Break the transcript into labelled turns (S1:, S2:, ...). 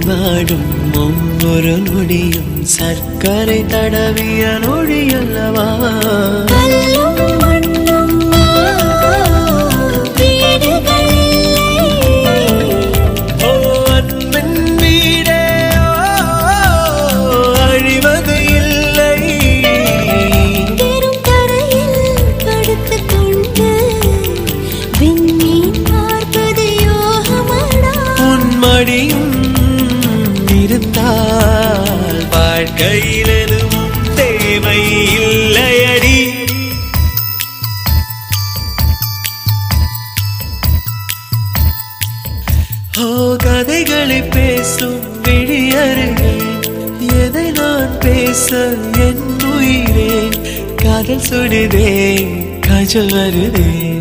S1: வாழும் ஒவ்வொரு நொடியும் சர்க்கரை தடவிய நொடியல்லவா இருந்தால் வாழ்க்கையில் எதுவும் தேவை இல்லையடி கதைகளை பேசும் விழியருகே எதை நான் பேச என் உயிரே காதல் சுடுதே காஜல் வருதே